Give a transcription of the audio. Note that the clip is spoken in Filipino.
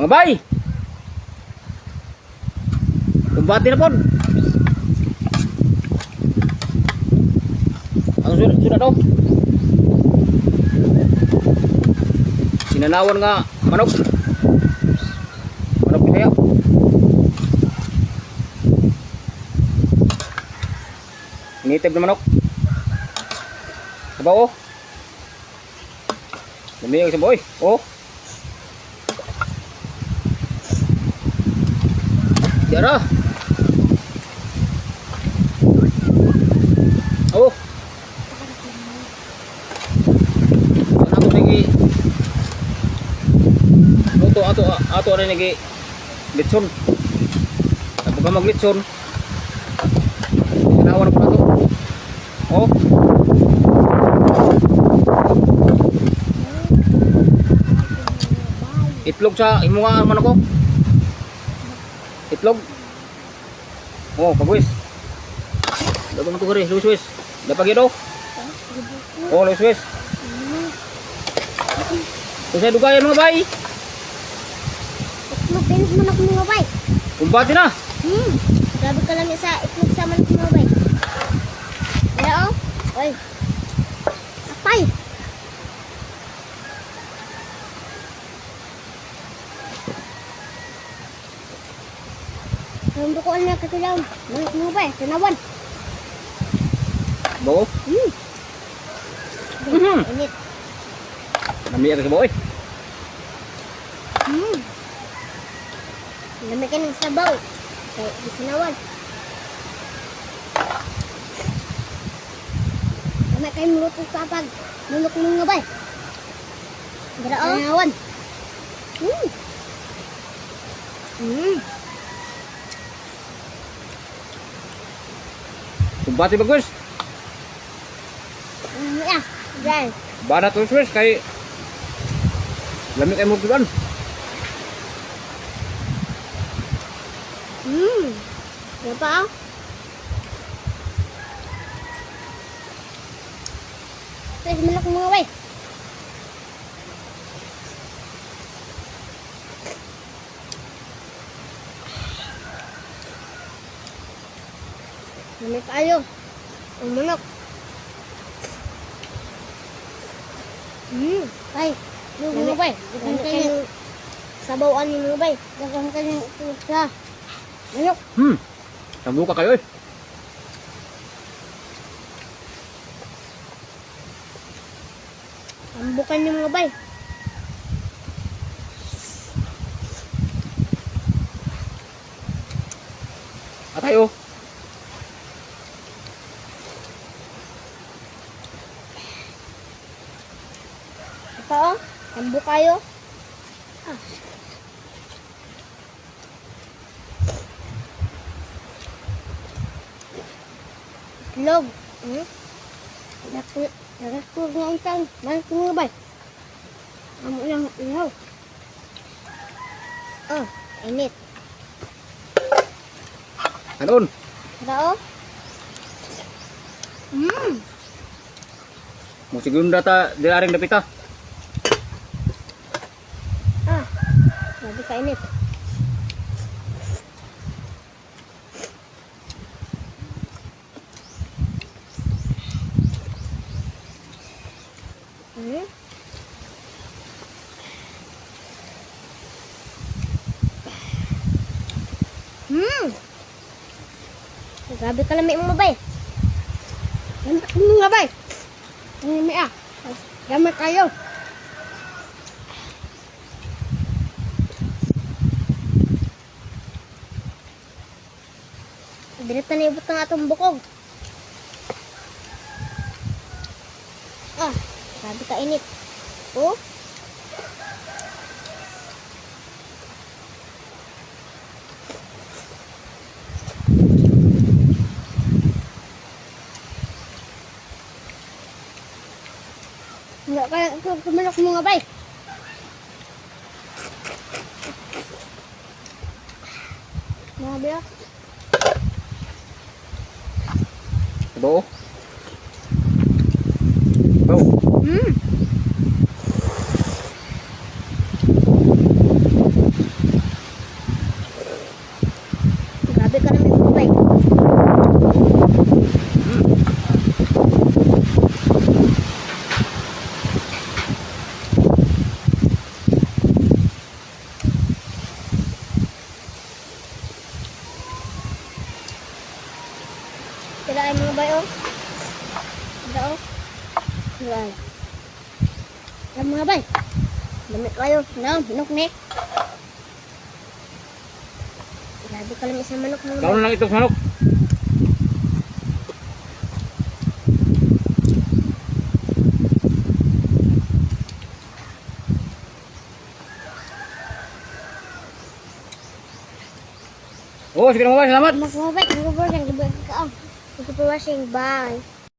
Mga bay. Kumbati na pon. Ang sudah daw. Sinanawan nga manok. Manok saya. Initib na manok. Sabaw oh. Lumiyag sa boy. Oh. Diara. Oh. Sana ako lagi. Ato rin lagi. Litson. Tapos ka mag-litson. Sinawan ko na to. Oh. Itlog sa imo nga man ako. Itlog. Oh, pagwis. Dapat mo to kari, luwis-wis. Dapat gito. Oh, luwis-wis. Kasi dugayan mga bay. Itlog din manok mga bay. Kumbati na. Grabe ka lang sa itlog sa manok mga bay. Kaya oh. Oy. Apay. Ang buko na katilaw. Manok mga bay, tanawan. Bo. Init. Namiyak sa boy. Lamig ka ng sabaw. Kaya isinawan. Lamig kayo mulutong kapag manok mga bay. Garao. Tanawan. Kumbati bagus. Yeah. Yan. Banat luwis-wis kay lamig ay mo tugan. Ano pa? Please, manok mga bay. Lamig kayo. Ang manok. Bay. Mga bay. Lamig kayo. Sabawan ni mga bay. Dagan kayo sa manok. Sambuka kayo eh. Ambukan niyo mga bay. Atay oh. Ito oh. Ambu kayo. Itlog. Nakakur nga isang. Malas ko mga bay. Amo lang ihaw. Oh, init. Anon. Ito oh. Mo sigunda ta diaring dapita. Grabe ka init. Grabe ka lamig mga bay. Mga bay. Lamig ah. Gamit kayo. Binita na ibot ng atong bukog. Grabe ka init. Oh. Enggak kayak kemenok mga bay. Mga bay. Bo. Bo. Alam mga bay. Lamit kayo. No, hinok ni. Grabe ka lang isang manok mga Ikaw bay. na lang itong manok. Oh, sige na mga bay, salamat. Mga bay, ang gubor, ang gubor ka. Ang gubor washing. Bye.